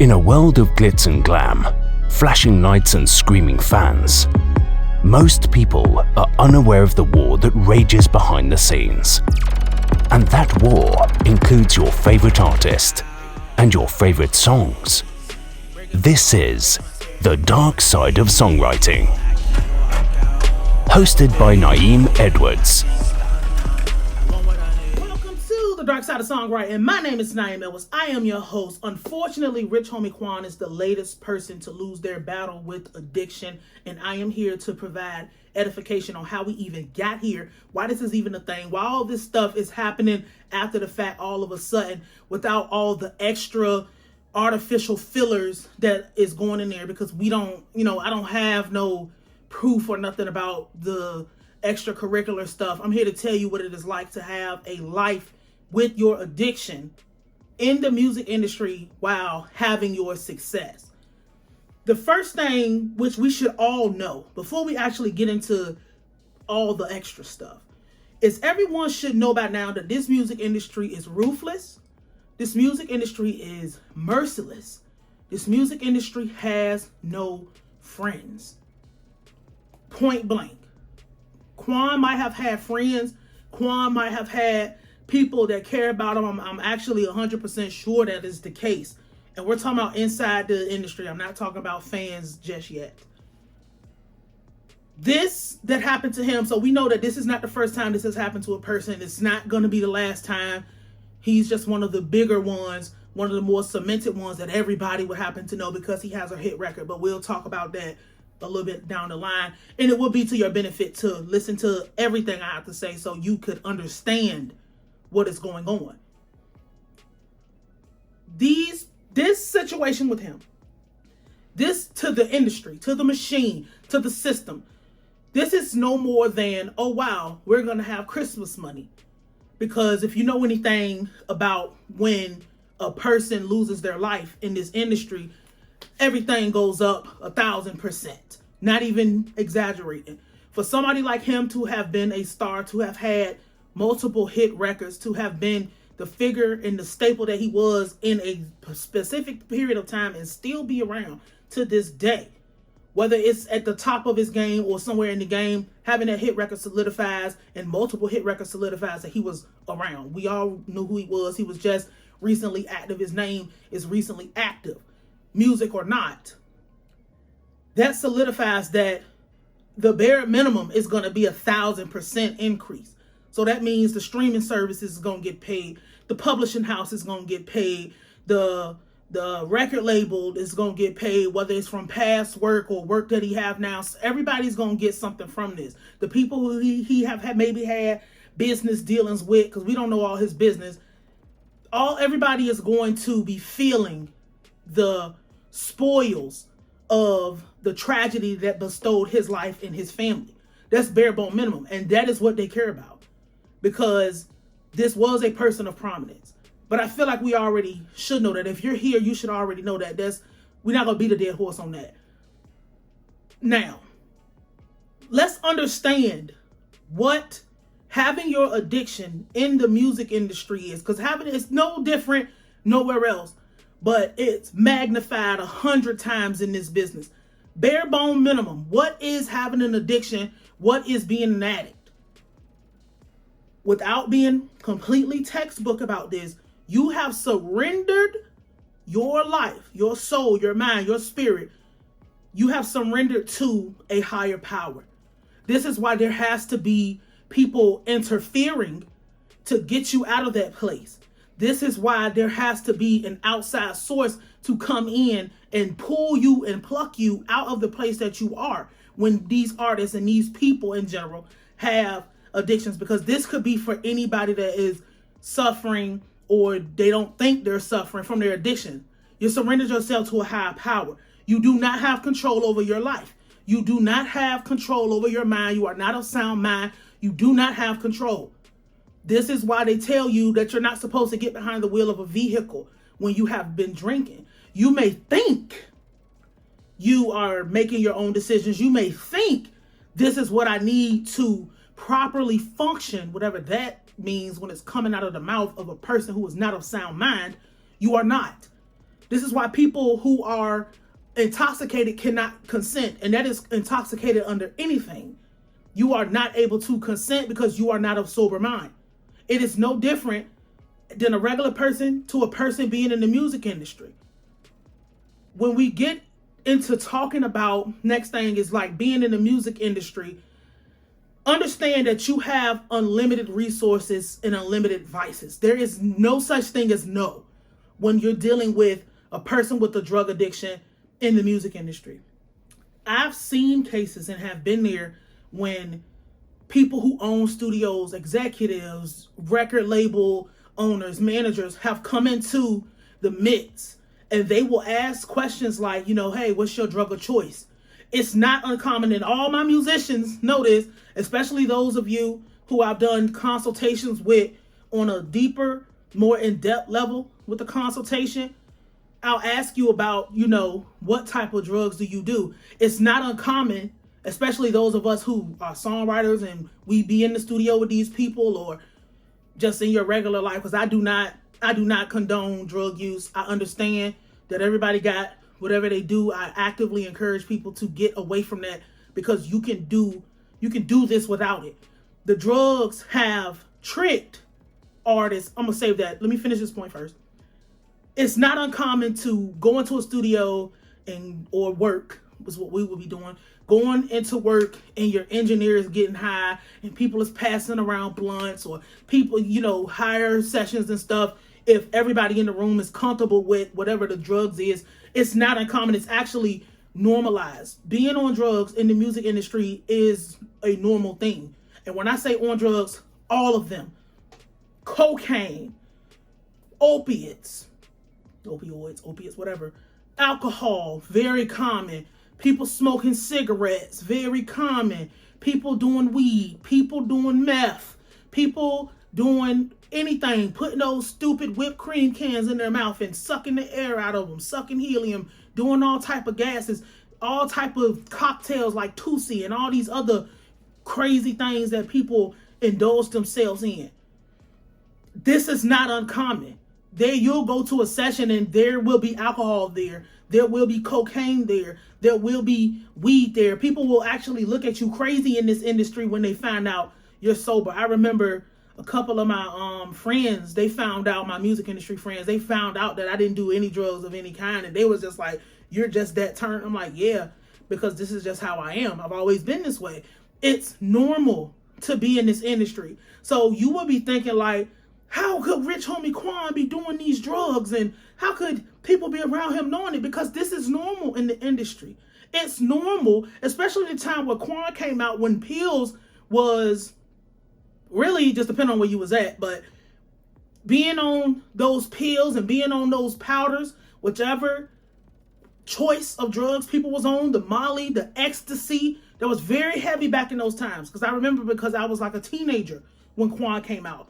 In a world of glitz and glam, flashing lights and screaming fans, most people are unaware of the war that rages behind the scenes. And that war includes your favorite artist and your favorite songs. This is The Dark Side of Songwriting. Hosted by Nayim Edwards. Welcome to The Dark Side of Songwriting. My name is Nayim Edwards. I am your host. Unfortunately, Rich Homie Quan is the latest person to lose their battle with addiction, and I am here to provide edification on how we even got here, why this is even a thing, why all this stuff is happening after the fact all of a sudden without all the extra artificial fillers that is going in there, because we don't, I don't have no proof or nothing about the extracurricular stuff. I'm here to tell you what it is like to have a life with your addiction in the music industry while having your success. The first thing which we should all know before we actually get into all the extra stuff is everyone should know by now that this music industry is ruthless. This music industry is merciless. This music industry has no friends. Point blank. Quan might have had friends. Quan might have had people that care about him. I'm actually 100% sure that is the case. And we're talking about inside the industry. I'm not talking about fans just yet. This that happened to him, so we know that this is not the first time this has happened to a person. It's not going to be the last time. He's just one of the bigger ones, one of the more cemented ones that everybody would happen to know because he has a hit record. But we'll talk about that a little bit down the line. And it will be to your benefit to listen to everything I have to say so you could understand what is going on. This situation with him, this to the industry, to the machine, to the system, this is no more than, oh wow, we're going to have Christmas money. Because if you know anything about when a person loses their life in this industry, everything goes up 1,000%. Not even exaggerating. For somebody like him to have been a star, to have had multiple hit records, to have been the figure and the staple that he was in a specific period of time and still be around to this day, whether it's at the top of his game or somewhere in the game, having that hit record solidifies and multiple hit records solidifies that he was around. We all knew who he was. He was just recently active. His name is recently active, music or not. That solidifies that the bare minimum is going to be 1,000% increase. So that means the streaming services is going to get paid. The publishing house is going to get paid. The record label is going to get paid, whether it's from past work or work that he have now. So everybody's going to get something from this. The people who he have maybe had business dealings with, because we don't know all his business, everybody is going to be feeling the spoils of the tragedy that bestowed his life and his family. That's bare bone minimum. And that is what they care about, because this was a person of prominence. But I feel like we already should know that. If you're here, you should already know that. We're not going to beat a dead horse on that. Now, let's understand what having your addiction in the music industry is, because having it is no different nowhere else, but it's magnified 100 times in this business. Bare bone minimum. What is having an addiction? What is being an addict? Without being completely textbook about this, you have surrendered your life, your soul, your mind, your spirit. You have surrendered to a higher power. This is why there has to be people interfering to get you out of that place. This is why there has to be an outside source to come in and pull you and pluck you out of the place that you are when these artists and these people in general have addictions, because this could be for anybody that is suffering or they don't think they're suffering from their addiction. You surrendered yourself to a higher power. You do not have control over your life. You do not have control over your mind. You are not of sound mind. You do not have control. This is why they tell you that you're not supposed to get behind the wheel of a vehicle when you have been drinking. You may think you are making your own decisions. You may think this is what I need to properly function, whatever that means when it's coming out of the mouth of a person who is not of sound mind. You are not. This is why people who are intoxicated cannot consent, and that is intoxicated under anything. You are not able to consent because you are not of sober mind. It is no different than a regular person to a person being in the music industry. When we get into talking about, next thing is like being in the music industry, understand that you have unlimited resources and unlimited vices. There is no such thing as no when you're dealing with a person with a drug addiction in the music industry. I've seen cases and have been there when people who own studios, executives, record label owners, managers have come into the mix, and they will ask questions like, hey, what's your drug of choice? It's not uncommon, and all my musicians know this, especially those of you who I've done consultations with on a deeper, more in-depth level with the consultation. I'll ask you about, what type of drugs do you do? It's not uncommon, especially those of us who are songwriters and we be in the studio with these people, or just in your regular life, because I do not condone drug use. I understand that everybody got whatever they do. I actively encourage people to get away from that, because you can do this without it. The drugs have tricked artists. I'm gonna save that. Let me finish this point first. It's not uncommon to go into a studio or work, was what we would be doing. Going into work and your engineer is getting high and people is passing around blunts, or people, higher sessions and stuff. If everybody in the room is comfortable with whatever the drugs is, it's not uncommon. It's actually normalized. Being on drugs in the music industry is a normal thing. And when I say on drugs, all of them. Cocaine, opioids, whatever. Alcohol, very common. People smoking cigarettes, very common. People doing weed, people doing meth, people doing anything, putting those stupid whipped cream cans in their mouth and sucking the air out of them, sucking helium, doing all type of gases, all type of cocktails like Tusi and all these other crazy things that people indulge themselves in. This is not uncommon. There, you'll go to a session and there will be alcohol there. There will be cocaine there. There will be weed there. People will actually look at you crazy in this industry when they find out you're sober. I remember a couple of my friends, they found out, my music industry friends, they found out that I didn't do any drugs of any kind. And they was just like, you're just that turned. I'm like, yeah, because this is just how I am. I've always been this way. It's normal to be in this industry. So you will be thinking like, how could rich homie Quan be doing these drugs, and how could people be around him knowing it? Because this is normal in the industry. It's normal, especially the time where Quan came out, when pills was really just depending on where you was at, but being on those pills and being on those powders, whichever choice of drugs people was on, the Molly, the ecstasy, that was very heavy back in those times. Because I remember, because I was like a teenager when Quan came out.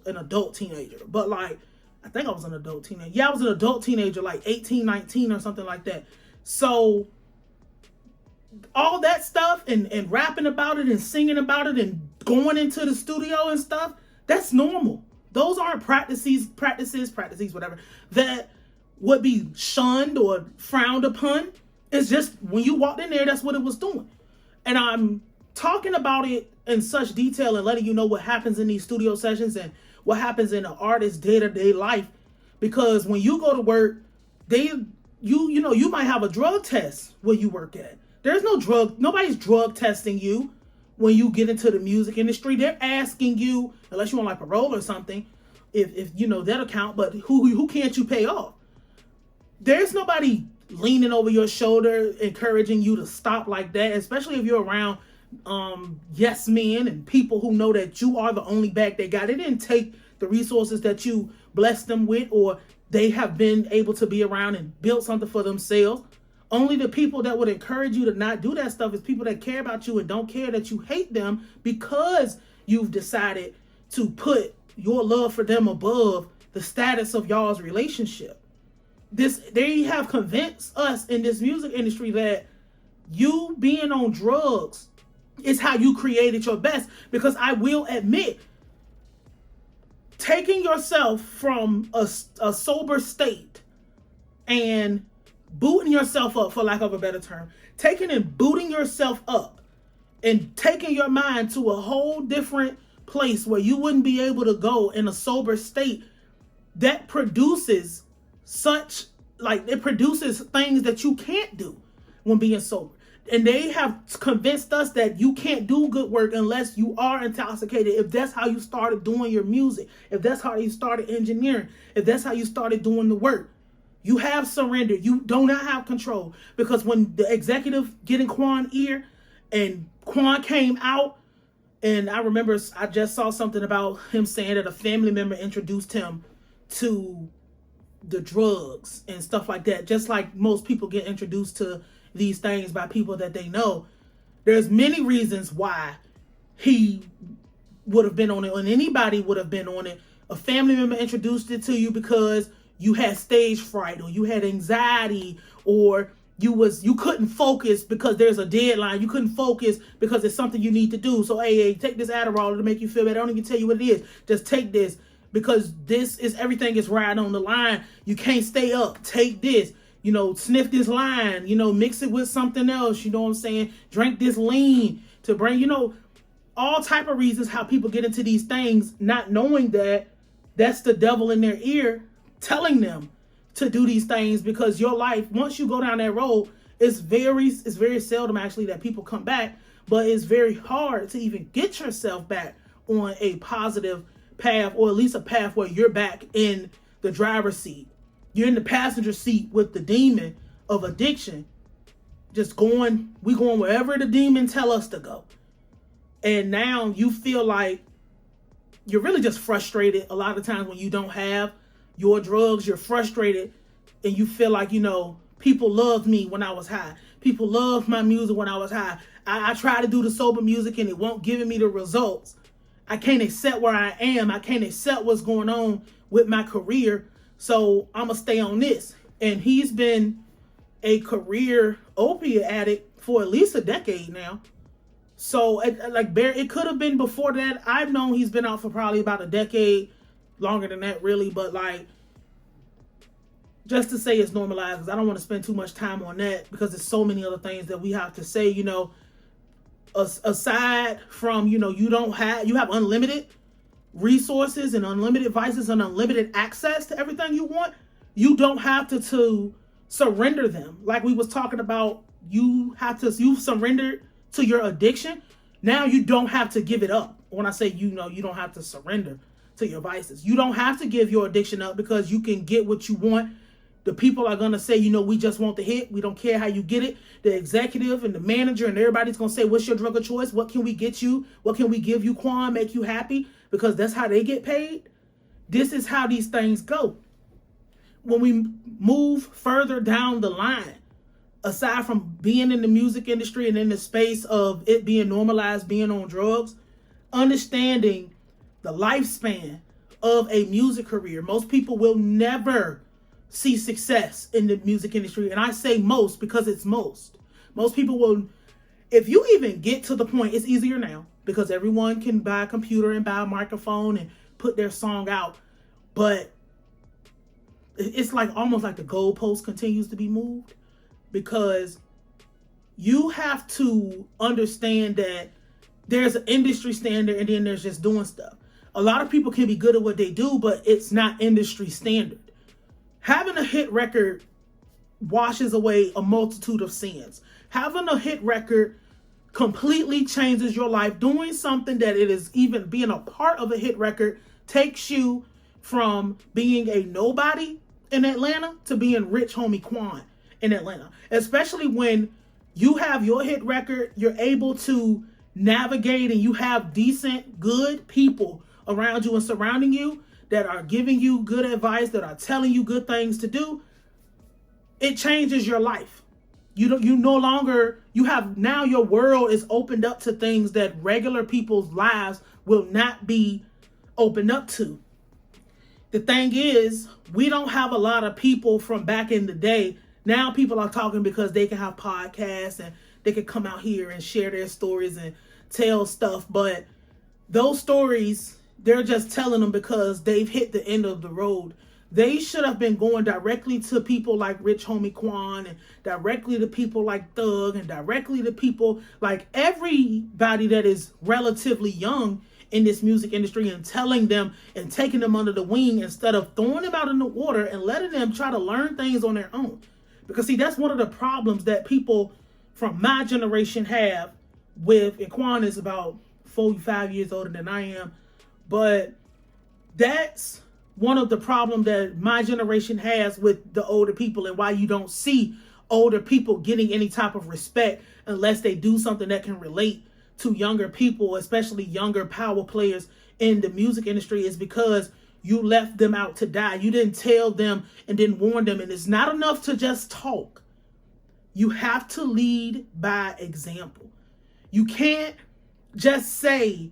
An adult teenager, but like, I think I was an adult teenager. Yeah, I was an adult teenager, like 18, 19 or something like that. So all that stuff and rapping about it and singing about it and going into the studio and stuff, that's normal. Those aren't practices, whatever, that would be shunned or frowned upon. It's just when you walked in there, that's what it was doing. And I'm talking about it in such detail and letting you know what happens in these studio sessions and what happens in an artist's day-to-day life, because when you go to work, you might have a drug test where you work at. There's nobody's drug testing you when you get into the music industry. They're asking you, unless you on like parole or something, if that'll count, but who can't you pay off? There's nobody leaning over your shoulder encouraging you to stop like that, especially if you're around yes men and people who know that you are the only bag they got. They didn't take the resources that you blessed them with, or they have been able to be around and build something for themselves. Only the people that would encourage you to not do that stuff is people that care about you and don't care that you hate them because you've decided to put your love for them above the status of y'all's relationship. They have convinced us in this music industry that you being on drugs is how you created your best. Because I will admit, taking yourself from a sober state and booting yourself up, for lack of a better term, taking and booting yourself up and taking your mind to a whole different place where you wouldn't be able to go in a sober state, that produces it produces things that you can't do when being sober. And they have convinced us that you can't do good work unless you are intoxicated. If that's how you started doing your music, if that's how you started engineering, if that's how you started doing the work, you have surrendered. You do not have control. Because when the executive get in Quan's ear and Quan came out, and I remember I just saw something about him saying that a family member introduced him to the drugs and stuff like that. Just like most people get introduced to these things by people that they know. There's many reasons why he would have been on it, and anybody would have been on it. A family member introduced it to you because you had stage fright, or you had anxiety, or you couldn't focus because there's a deadline. You couldn't focus because it's something you need to do. So, hey, take this Adderall to make you feel better. I don't even tell you what it is. Just take this because everything is riding on the line. You can't stay up. Take this. Sniff this line, mix it with something else, you know what I'm saying? Drink this lean to bring, all type of reasons how people get into these things, not knowing that that's the devil in their ear telling them to do these things, because your life, once you go down that road, it's very seldom actually that people come back, but it's very hard to even get yourself back on a positive path, or at least a path where you're back in the driver's seat. You're in the passenger seat with the demon of addiction, just going wherever the demon tell us to go. And now you feel like you're really just frustrated a lot of times when you don't have your drugs. You're frustrated and you feel like, people loved me when I was high. People loved my music when I was high. I try to do the sober music and it won't give me the results. I can't accept where I am. I can't accept what's going on with my career. So I'm going to stay on this. And he's been a career opiate addict for at least a decade now. So it could have been before that. I've known he's been out for probably about a decade, longer than that really. But just to say it's normalized, because I don't want to spend too much time on that, because there's so many other things that we have to say, aside from, you have unlimited resources and unlimited vices and unlimited access to everything you want. You don't have to surrender them. Like we was talking about, you surrendered to your addiction. Now you don't have to give it up. When I say you don't have to surrender to your vices. You don't have to give your addiction up, because you can get what you want. The people are going to say, we just want the hit. We don't care how you get it. The executive and the manager and everybody's going to say, what's your drug of choice? What can we get you? What can we give you, Quan, make you happy? Because that's how they get paid. This is how these things go. When we move further down the line, aside from being in the music industry and in the space of it being normalized, being on drugs, understanding the lifespan of a music career. Most people will never see success in the music industry. And I say most because it's most. Most people will, if you even get to the point, it's easier now because everyone can buy a computer and buy a microphone and put their song out. But it's almost like the goalpost continues to be moved, because you have to understand that there's an industry standard and then there's just doing stuff. A lot of people can be good at what they do, but it's not industry standard. Having a hit record washes away a multitude of sins. Having a hit record completely changes your life. Doing something that it is, even being a part of a hit record, takes you from being a nobody in Atlanta to being rich homie Quan in Atlanta. Especially when you have your hit record, you're able to navigate and you have decent, good people around you and surrounding you that are giving you good advice, that are telling you good things to do. It changes your life. Now your world is opened up to things that regular people's lives will not be opened up to. The thing is, we don't have a lot of people from back in the day. Now people are talking because they can have podcasts and they can come out here and share their stories and tell stuff. But those stories, they're just telling them because they've hit the end of the road. They should have been going directly to people like Rich Homie Quan, and directly to people like Thug, and directly to people like everybody that is relatively young in this music industry, and telling them and taking them under the wing instead of throwing them out in the water and letting them try to learn things on their own. Because see, that's one of the problems that people from my generation have with, and Quan is about 45 years older than I am, but that's one of the problems that my generation has with the older people, and why you don't see older people getting any type of respect unless they do something that can relate to younger people, especially younger power players in the music industry, is because you left them out to die. You didn't tell them and didn't warn them. And it's not enough to just talk. You have to lead by example. You can't just say,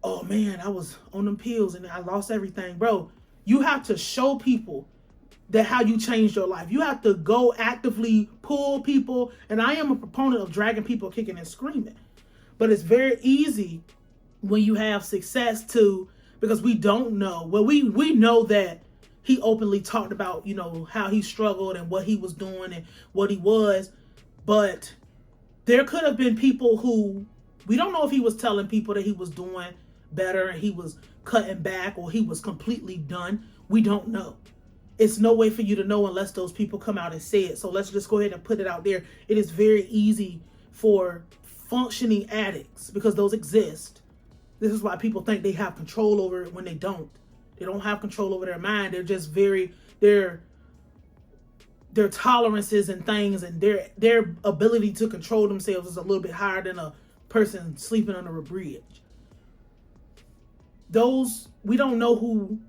oh man, I was on them pills and I lost everything. Bro, you have to show people that how you changed your life. You have to go actively pull people. And I am a proponent of dragging people kicking and screaming. But it's very easy when you have success to, because we don't know. Well, we know that he openly talked about, you know, how he struggled and what he was doing and what he was. But there could have been people who, we don't know if he was telling people that he was doing better and he was cutting back or he was completely done. We don't know. It's no way for you to know unless those people come out and say it. So let's just go ahead and put it out there. It is very easy for functioning addicts, because those exist. This is why people think they have control over it when they don't. They don't have control over their mind. They're just their tolerances and things and their ability to control themselves is a little bit higher than a person sleeping under a bridge. Those, we don't know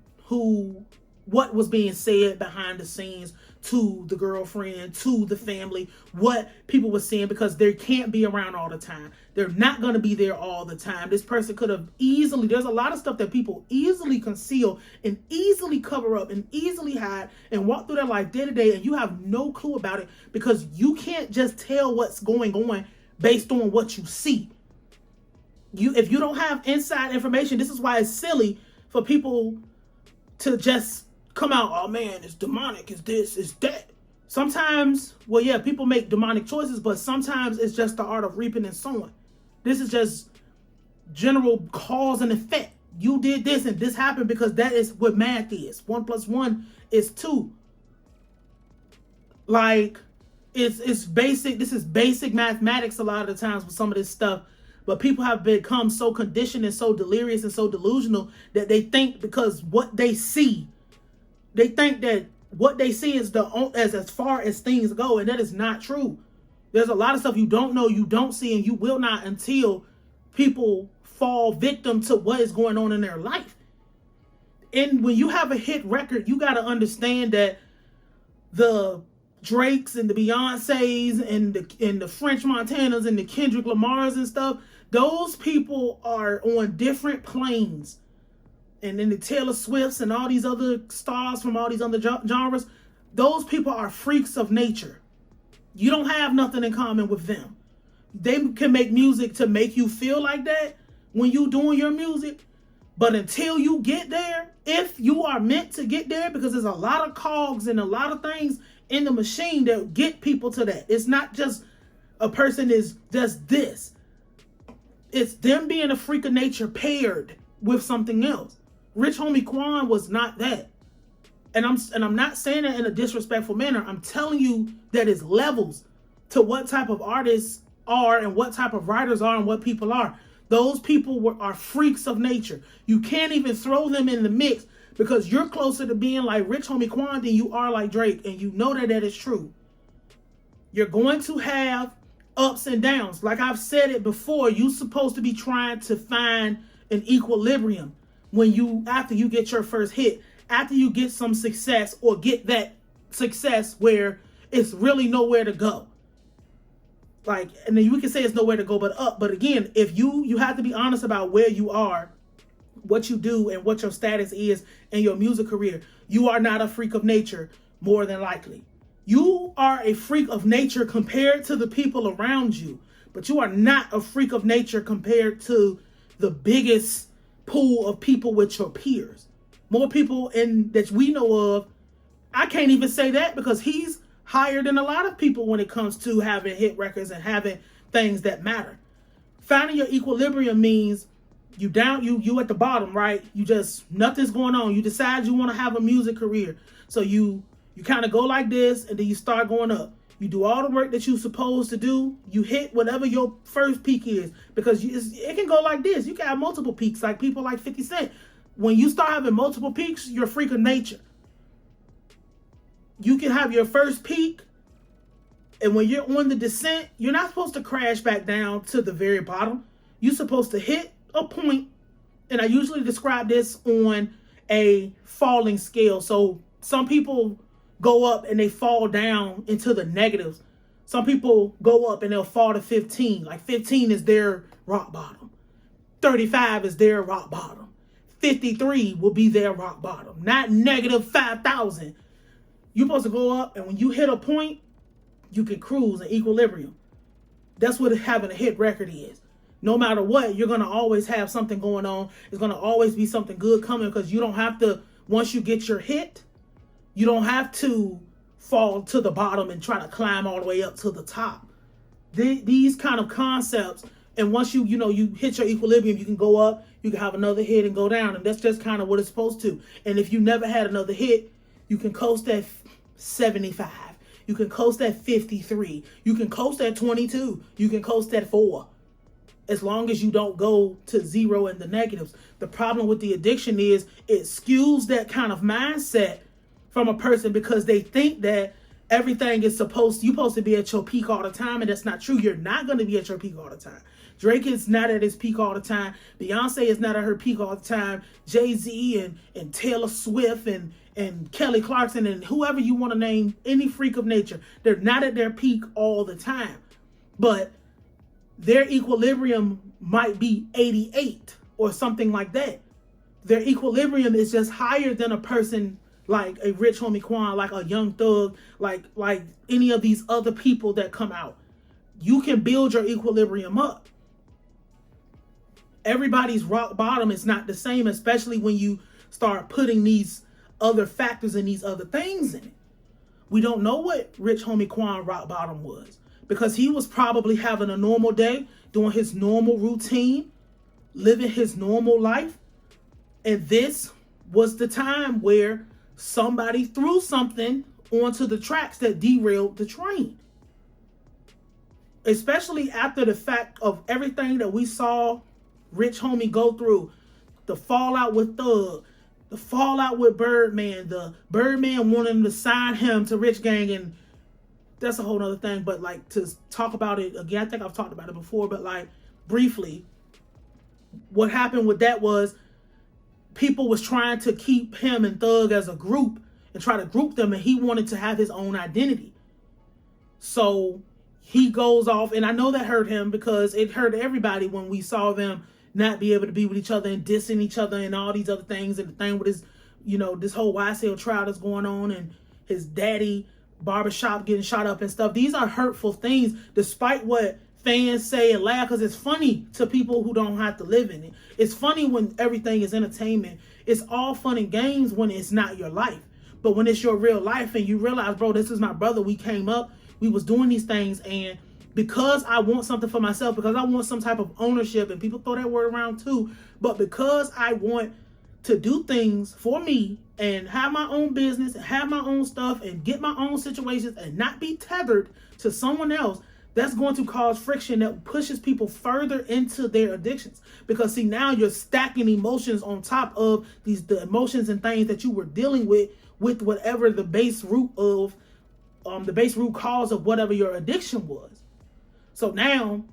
what was being said behind the scenes to the girlfriend, to the family, what people were saying, because they can't be around all the time. They're not going to be there all the time. This person could have easily, there's a lot of stuff that people easily conceal and easily cover up and easily hide and walk through their life day to day, and you have no clue about it because you can't just tell what's going on based on what you see. If you don't have inside information, this is why it's silly for people to just come out, oh man, it's demonic, it's this, it's that. Sometimes, well, yeah, people make demonic choices, but sometimes it's just the art of reaping and sowing. This is just general cause and effect. You did this and this happened because that is what math is. 1 + 1 is 2. Like, it's basic. This is basic mathematics a lot of the times with some of this stuff. But people have become so conditioned and so delirious and so delusional that they think because what they see, they think that what they see is as far as things go, and that is not true. There's a lot of stuff you don't know, you don't see, and you will not until people fall victim to what is going on in their life. And when you have a hit record, you got to understand that the Drakes and the Beyoncés and the French Montanas and the Kendrick Lamars and stuff, those people are on different planes. And then the Taylor Swifts and all these other stars from all these other genres, those people are freaks of nature. You don't have nothing in common with them. They can make music to make you feel like that when you doing your music. But until you get there, if you are meant to get there, because there's a lot of cogs and a lot of things in the machine that get people to that. It's not just a person is just this. It's them being a freak of nature paired with something else. Rich Homie Quan was not that. And I'm not saying that in a disrespectful manner. I'm telling you that it's levels to what type of artists are and what type of writers are and what people are. Those people are freaks of nature. You can't even throw them in the mix because you're closer to being like Rich Homie Quan than you are like Drake. And you know that is true. You're going to have ups and downs. Like I've said it before, you're supposed to be trying to find an equilibrium after you get your first hit, after you get some success or get that success where it's really nowhere to go. Like, and then we can say it's nowhere to go but up. But again, if you have to be honest about where you are, what you do, and what your status is in your music career. You are not a freak of nature, more than likely. You are a freak of nature compared to the people around you, but you are not a freak of nature compared to the biggest pool of people with your peers, more people that we know of. I can't even say that because he's higher than a lot of people when it comes to having hit records and having things that matter. Finding your equilibrium means you at the bottom, right? You just, nothing's going on. You decide you want to have a music career. So you kind of go like this, and then you start going up. You do all the work that you're supposed to do. You hit whatever your first peak is, because it can go like this. You can have multiple peaks, like people like 50 Cent. When you start having multiple peaks, you're a freak of nature. You can have your first peak, and when you're on the descent, you're not supposed to crash back down to the very bottom. You're supposed to hit a point, and I usually describe this on a falling scale. So some people go up and they fall down into the negatives. Some people go up and they'll fall to 15. Like 15 is their rock bottom. 35 is their rock bottom. 53 will be their rock bottom, not negative 5,000. You're supposed to go up, and when you hit a point, you can cruise in equilibrium. That's what having a hit record is. No matter what, you're going to always have something going on. There's going to always be something good coming, because you don't have to, once you get your hit, you don't have to fall to the bottom and try to climb all the way up to the top. These kind of concepts, and once you hit your equilibrium, you can go up, you can have another hit and go down, and that's just kind of what it's supposed to. And if you never had another hit, you can coast at 75. You can coast at 53. You can coast at 22. You can coast at 4. As long as you don't go to zero in the negatives. The problem with the addiction is it skews that kind of mindset from a person, because they think that everything is you're supposed to be at your peak all the time, and that's not true. You're not going to be at your peak all the time. Drake is not at his peak all the time. Beyonce is not at her peak all the time. Jay-Z and Taylor Swift and Kelly Clarkson and whoever you want to name, any freak of nature, they're not at their peak all the time. But their equilibrium might be 88 or something like that. Their equilibrium is just higher than a person like a Rich Homie Quan, like a Young Thug, like any of these other people that come out. You can build your equilibrium up. Everybody's rock bottom is not the same, especially when you start putting these other factors and these other things in it. We don't know what Rich Homie Quan rock bottom was, because he was probably having a normal day, doing his normal routine, living his normal life. And this was the time where somebody threw something onto the tracks that derailed the train. Especially after the fact of everything that we saw Rich Homie go through. The fallout with Thug, the fallout with Birdman, the Birdman wanting to sign him to Rich Gang, and that's a whole nother thing. But like, to talk about it again, I think I've talked about it before, but like briefly, what happened with that was people was trying to keep him and Thug as a group and try to group them, and he wanted to have his own identity. So he goes off, and I know that hurt him, because it hurt everybody when we saw them not be able to be with each other and dissing each other and all these other things, and the thing with his, this whole YSL trial that's going on, and his daddy barbershop getting shot up and stuff. These are hurtful things, despite what fans say and laugh, because it's funny to people who don't have to live in it. It's funny when everything is entertainment. It's all fun and games when it's not your life. But when it's your real life and you realize, bro, this is my brother, we came up, we was doing these things, and because I want something for myself, because I want some type of ownership, and people throw that word around too, but because I want to do things for me and have my own business and have my own stuff and get my own situations and not be tethered to someone else, that's going to cause friction that pushes people further into their addictions. Because see, now you're stacking emotions on top of the emotions and things that you were dealing with whatever the base root cause of whatever your addiction was. So now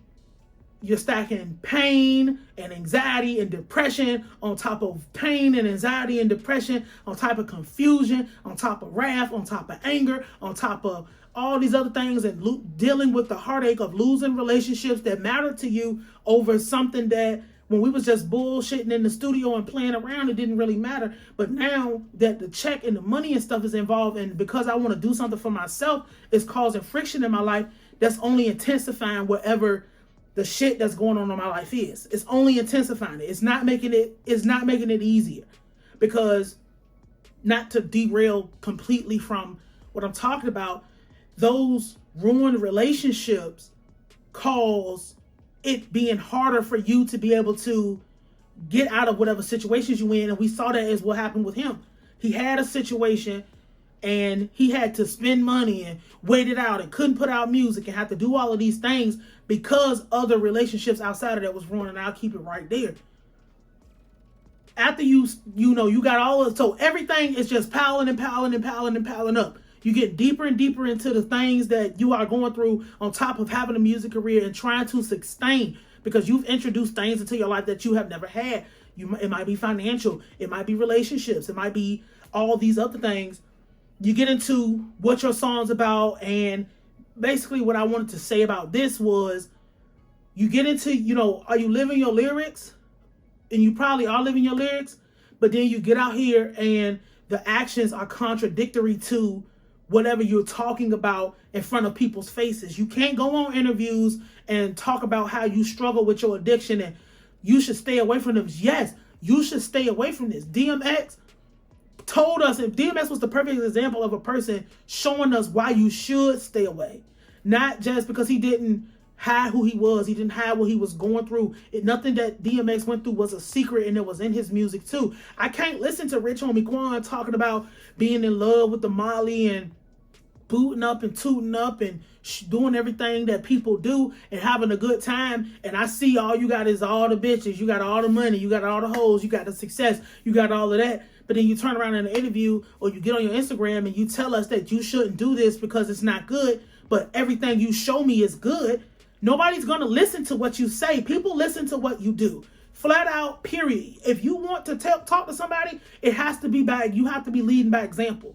you're stacking pain and anxiety and depression on top of pain and anxiety and depression, on top of confusion, on top of wrath, on top of anger, on top of all these other things, and dealing with the heartache of losing relationships that matter to you over something that when we was just bullshitting in the studio and playing around, it didn't really matter. But now that the check and the money and stuff is involved, and because I want to do something for myself, it's causing friction in my life. That's only intensifying whatever the shit that's going on in my life is. It's only intensifying it. It's not making it easier. Because not to derail completely from what I'm talking about, those ruined relationships cause it being harder for you to be able to get out of whatever situations you in. And we saw that as what happened with him. He had a situation and he had to spend money and wait it out and couldn't put out music and had to do all of these things because other relationships outside of that was ruined. And I'll keep it right there. After you got all of, so everything is just piling and piling and piling and piling up. You get deeper and deeper into the things that you are going through on top of having a music career and trying to sustain, because you've introduced things into your life that you have never had. It might be financial, it might be relationships, it might be all these other things. You get into what your song's about, and basically what I wanted to say about this was, you get into, are you living your lyrics? And you probably are living your lyrics, but then you get out here and the actions are contradictory to whatever you're talking about in front of people's faces. You can't go on interviews and talk about how you struggle with your addiction and you should stay away from them. Yes, you should stay away from this. DMX told us, if DMX was the perfect example of a person showing us why you should stay away. Not just because he didn't hide who he was. He didn't hide what he was going through. Nothing that DMX went through was a secret, and it was in his music too. I can't listen to Rich Homie Quan talking about being in love with the Molly and booting up and tooting up and doing everything that people do and having a good time. And I see all you got is all the bitches. You got all the money. You got all the hoes. You got the success. You got all of that. But then you turn around in an interview or you get on your Instagram and you tell us that you shouldn't do this because it's not good, but everything you show me is good. Nobody's going to listen to what you say. People listen to what you do. Flat out, period. If you want to talk to somebody, it has to be by, you have to be leading by example.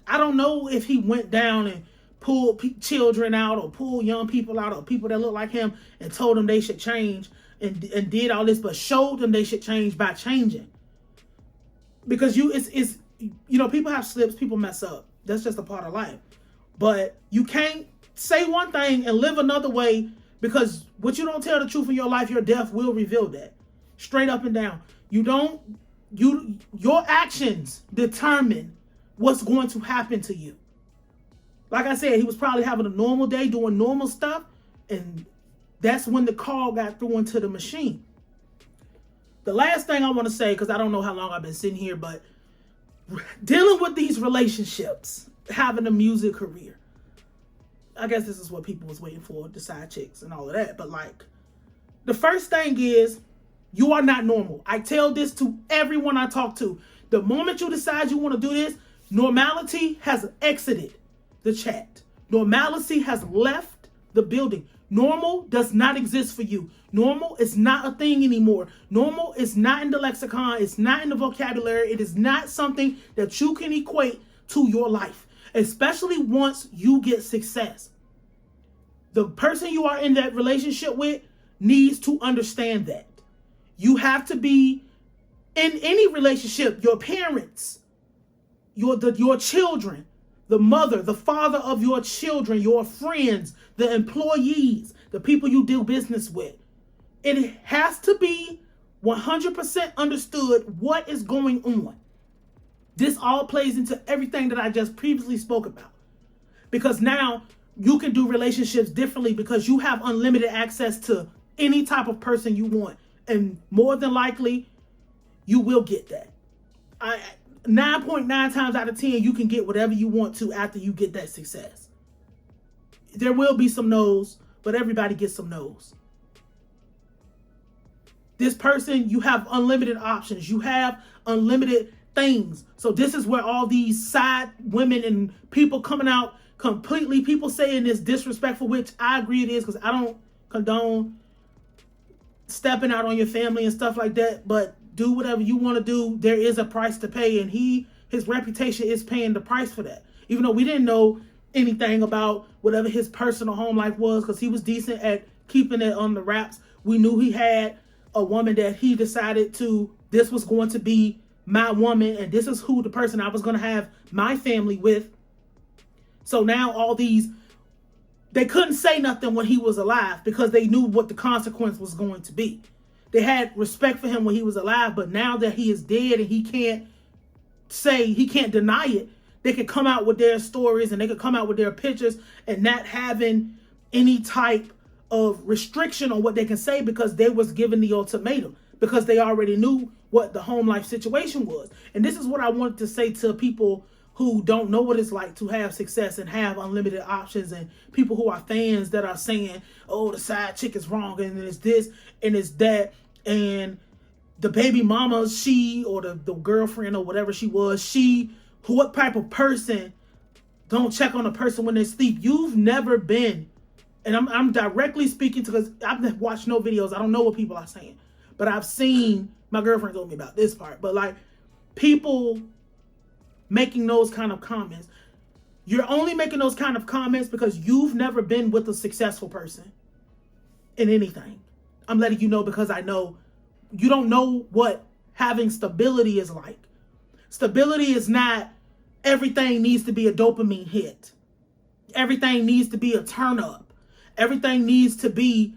I don't know if he went down and pulled children out or pulled young people out or people that look like him and told them they should change and did all this, but showed them they should change by changing. Because people have slips, people mess up. That's just a part of life. But you can't say one thing and live another way, because what you don't tell the truth in your life, your death will reveal that. Straight up and down. Your actions determine what's going to happen to you. Like I said, he was probably having a normal day doing normal stuff, and that's when the call got through into the machine. The last thing I want to say, because I don't know how long I've been sitting here, but dealing with these relationships, having a music career, I guess this is what people was waiting for, the side chicks and all of that. But the first thing is, you are not normal. I tell this to everyone I talk to. The moment you decide you want to do this, normality has exited the chat. Normalcy has left the building. Normal does not exist for you. Normal is not a thing anymore. Normal is not in the lexicon. It's not in the vocabulary. It is not something that you can equate to your life, especially once you get success. The person you are in that relationship with needs to understand that. You have to be, in any relationship, your parents, your children, the mother, the father of your children, your friends, the employees, the people you do business with. It has to be 100% understood what is going on. This all plays into everything that I just previously spoke about. Because now you can do relationships differently because you have unlimited access to any type of person you want. And more than likely, you will get that. 9.9 times out of 10, you can get whatever you want to after you get that success. There will be some no's, but everybody gets some no's. This person, you have unlimited options. You have unlimited things. So this is where all these side women and people coming out completely, people saying this disrespectful, which I agree it is, because I don't condone stepping out on your family and stuff like that, but do whatever you want to do. There is a price to pay, and his reputation is paying the price for that. Even though we didn't know anything about whatever his personal home life was, because he was decent at keeping it on the wraps. We knew he had a woman that he decided this was going to be my woman, and this is who the person I was going to have my family with. So now they couldn't say nothing when he was alive because they knew what the consequence was going to be. They had respect for him when he was alive, but now that he is dead and he can't say, he can't deny it. They could come out with their stories and they could come out with their pictures and not having any type of restriction on what they can say because they was given the ultimatum, because they already knew what the home life situation was. And this is what I wanted to say to people who don't know what it's like to have success and have unlimited options, and people who are fans that are saying, oh, the side chick is wrong and it's this and it's that, and the baby mama, she, or the girlfriend or whatever she was, what type of person don't check on a person when they sleep. You've never been, and I'm directly speaking to, because I've watched no videos, I don't know what people are saying, but I've seen, my girlfriend told me about this part, but like people making those kind of comments, you're only making those kind of comments because you've never been with a successful person in anything. I'm letting you know because I know you don't know what having stability is like. Stability is not everything needs to be a dopamine hit. Everything needs to be a turn up. Everything needs to be,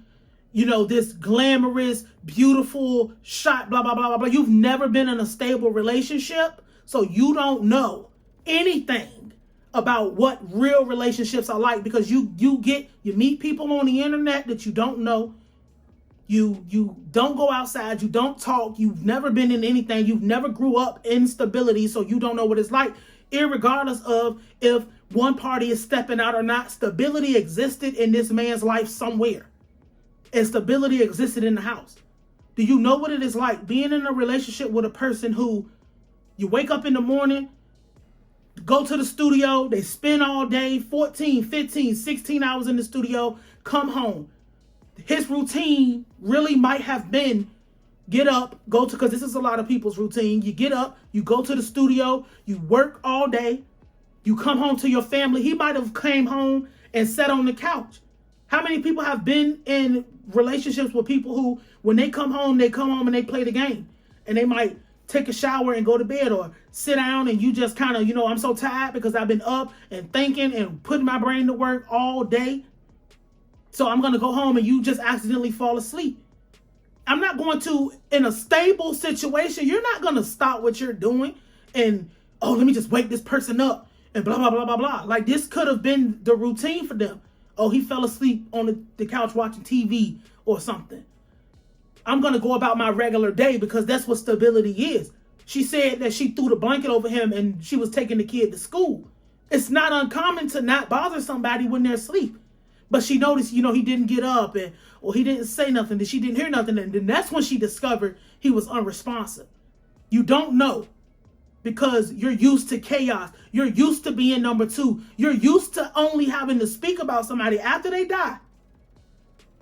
this glamorous, beautiful shot, blah, blah, blah, blah, blah. You've never been in a stable relationship, so you don't know anything about what real relationships are like, because you meet people on the internet that you don't know. You don't go outside, you don't talk, you've never been in anything, you've never grew up in stability, so you don't know what it's like. Irregardless of if one party is stepping out or not, stability existed in this man's life somewhere. And stability existed in the house. Do you know what it is like being in a relationship with a person who you wake up in the morning, go to the studio, they spend all day, 14, 15, 16 hours in the studio, come home. His routine really might have been get up, go to, because this is a lot of people's routine. You get up, you go to the studio, you work all day, you come home to your family. He might have came home and sat on the couch. How many people have been in relationships with people who, when they come home and they play the game, and they might take a shower and go to bed, or sit down and you just kind of, I'm so tired because I've been up and thinking and putting my brain to work all day. So I'm going to go home and you just accidentally fall asleep. I'm not going to, in a stable situation, you're not going to stop what you're doing and, oh, let me just wake this person up and blah, blah, blah, blah, blah. Like, this could have been the routine for them. Oh, he fell asleep on the couch watching TV or something. I'm going to go about my regular day because that's what stability is. She said that she threw the blanket over him and she was taking the kid to school. It's not uncommon to not bother somebody when they're asleep. But she noticed, he didn't get up, or he didn't say nothing, that she didn't hear nothing. And then that's when she discovered he was unresponsive. You don't know because you're used to chaos. You're used to being number two. You're used to only having to speak about somebody after they die.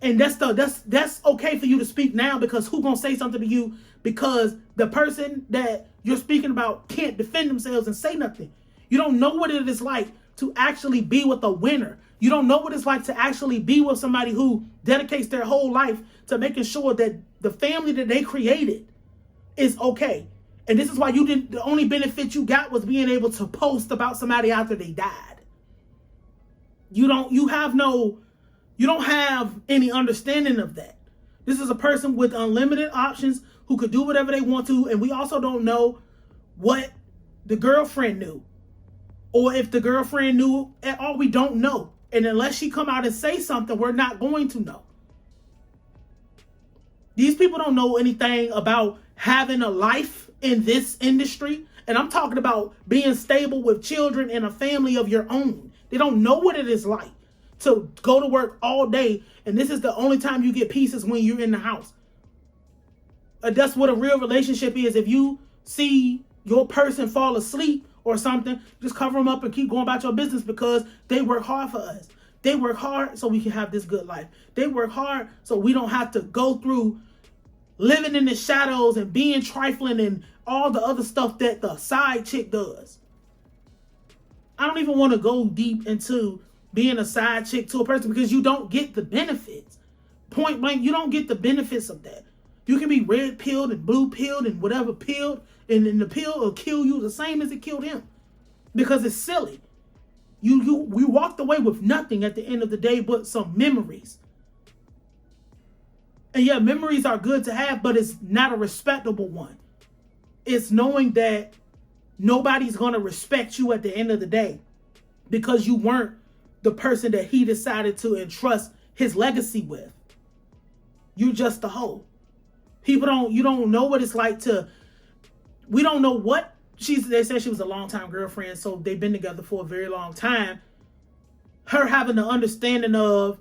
And that's okay for you to speak now, because who's going to say something to you because the person that you're speaking about can't defend themselves and say nothing. You don't know what it is like to actually be with a winner. You don't know what it's like to actually be with somebody who dedicates their whole life to making sure that the family that they created is okay. And this is why the only benefit you got was being able to post about somebody after they died. You don't have any understanding of that. This is a person with unlimited options who could do whatever they want to. And we also don't know what the girlfriend knew, or if the girlfriend knew at all. We don't know. And unless she come out and say something, we're not going to know. These people don't know anything about having a life in this industry. And I'm talking about being stable with children and a family of your own. They don't know what it is like to go to work all day, and this is the only time you get pieces when you're in the house. That's what a real relationship is. If you see your person fall asleep or something, just cover them up and keep going about your business, because they work hard for us. They work hard so we can have this good life. They work hard so we don't have to go through living in the shadows and being trifling and all the other stuff that the side chick does. I don't even want to go deep into being a side chick to a person, because you don't get the benefits. Point blank, you don't get the benefits of that. You can be red pilled and blue pilled and whatever pilled, and then the pill will kill you the same as it killed him, because it's silly. We walked away with nothing at the end of the day but some memories. And yeah, memories are good to have, but it's not a respectable one. It's knowing that nobody's going to respect you at the end of the day because you weren't the person that he decided to entrust his legacy with. You just a hoe. You don't know what it's like we don't know what they said she was a longtime girlfriend, so they've been together for a very long time. Her having the understanding of,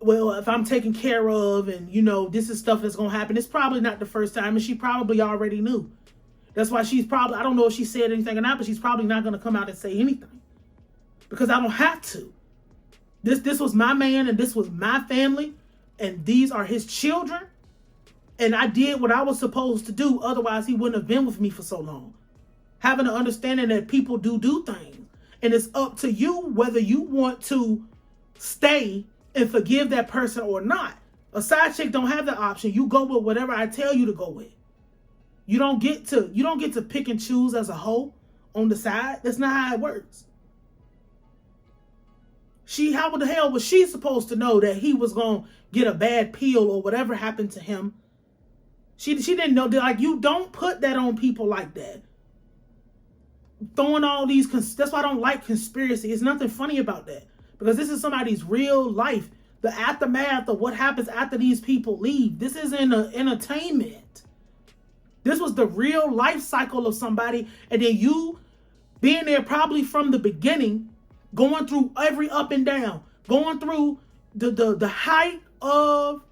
well, if I'm taken care of and, this is stuff that's going to happen, it's probably not the first time, and she probably already knew. That's why she's probably, I don't know if she said anything or not, but she's probably not going to come out and say anything. Because I don't have to. This was my man, and this was my family, and these are his children. And I did what I was supposed to do. Otherwise, he wouldn't have been with me for so long. Having an understanding that people do things. And it's up to you whether you want to stay and forgive that person or not. A side chick don't have that option. You go with whatever I tell you to go with. You don't get to pick and choose as a hoe on the side. That's not how it works. How the hell was she supposed to know that he was going to get a bad pill or whatever happened to him? She didn't know that. Like, you don't put that on people like that. Throwing all these, that's why I don't like conspiracy. There's nothing funny about that. Because this is somebody's real life. The aftermath of what happens after these people leave. This isn't entertainment. This was the real life cycle of somebody. And then you being there probably from the beginning, going through every up and down, going through the height of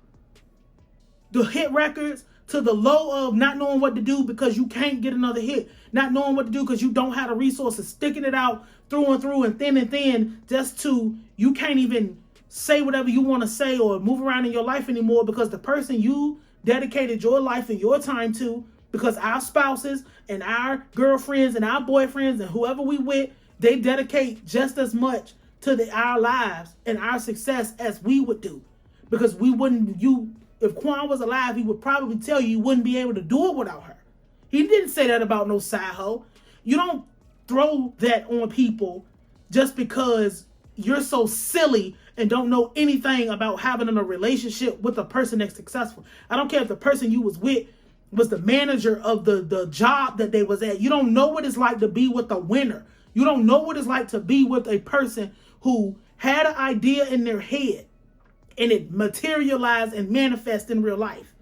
the hit records to the low of not knowing what to do because you can't get another hit, not knowing what to do because you don't have the resources, sticking it out through and thin just to, you can't even say whatever you want to say or move around in your life anymore because the person you dedicated your life and your time to, because our spouses and our girlfriends and our boyfriends and whoever we with, they dedicate just as much to our lives and our success as we would do. Because if Quan was alive, he would probably tell you wouldn't be able to do it without her. He didn't say that about no side hoe. You don't throw that on people just because you're so silly and don't know anything about having a relationship with a person that's successful. I don't care if the person you was with was the manager of the job that they was at. You don't know what it's like to be with a winner. You don't know what it's like to be with a person who had an idea in their head and it materialized and manifested in real life.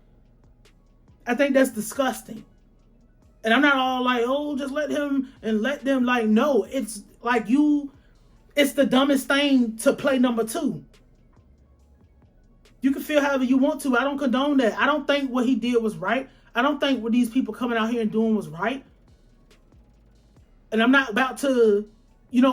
I think that's disgusting. And I'm not all like, oh, just let him and let them. Like, no, it's like it's the dumbest thing to play number two. You can feel however you want to. I don't condone that. I don't think what he did was right. I don't think what these people coming out here and doing was right. And I'm not about to,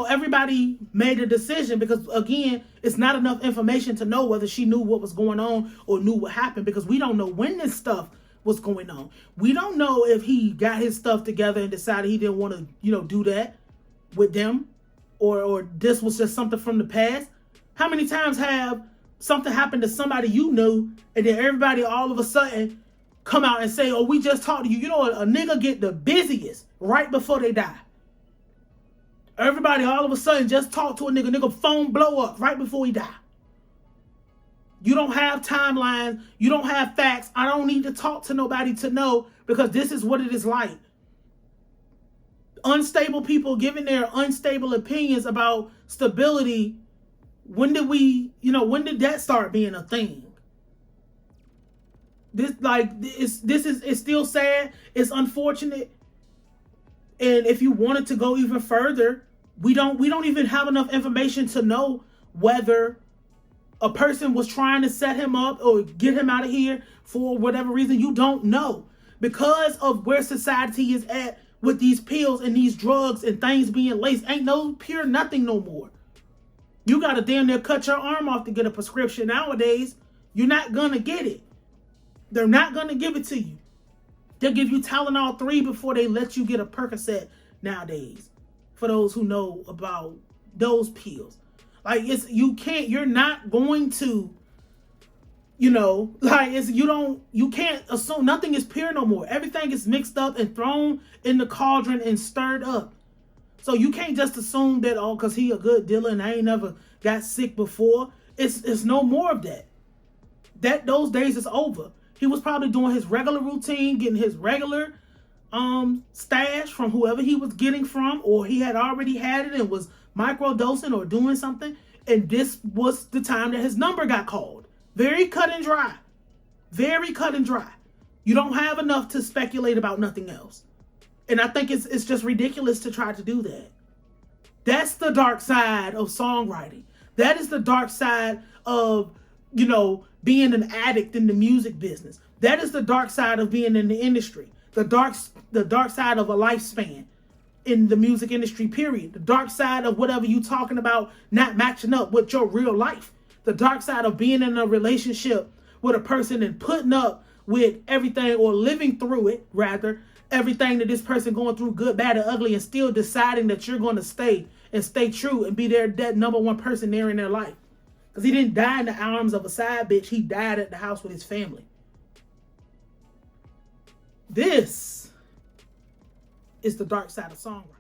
everybody made a decision because, again, it's not enough information to know whether she knew what was going on or knew what happened because we don't know when this stuff was going on. We don't know if he got his stuff together and decided he didn't want to, do that with them or this was just something from the past. How many times have something happened to somebody you knew and then everybody all of a sudden come out and say, oh, we just talked to you. A nigga get the busiest right before they die. Everybody all of a sudden just talk to a nigga phone blow up right before he die. You don't have timelines. You don't have facts. I don't need to talk to nobody to know because this is what it is like. Unstable people giving their unstable opinions about stability. When did that start being a thing? It's still sad. It's unfortunate. And if you wanted to go even further, we don't even have enough information to know whether a person was trying to set him up or get him out of here for whatever reason. You don't know because of where society is at with these pills and these drugs and things being laced. Ain't no pure nothing no more. You got to damn near cut your arm off to get a prescription nowadays. You're not going to get it. They're not going to give it to you. They'll give you Tylenol 3 before they let you get a Percocet nowadays. For those who know about those pills. Like, you're not going to, you can't assume nothing is pure no more. Everything is mixed up and thrown in the cauldron and stirred up. So you can't just assume that, because he a good dealer and I ain't never got sick before. It's no more of that. Those days is over. He was probably doing his regular routine, getting his regular stash from whoever he was getting from, or he had already had it and was microdosing or doing something. And this was the time that his number got called. Very cut and dry. Very cut and dry. You don't have enough to speculate about nothing else. And I think it's just ridiculous to try to do that. That's the dark side of songwriting. That is the dark side of, you know, being an addict in the music business. That is the dark side of being in the industry. The dark side of a lifespan in the music industry, period. The dark side of whatever you talking about not matching up with your real life. The dark side of being in a relationship with a person and putting up with everything, or living through it, rather, everything that this person going through, good, bad, and ugly, and still deciding that you're going to stay true and be that number one person there in their life. Because he didn't die in the arms of a side bitch. He died at the house with his family. This is the dark side of songwriting.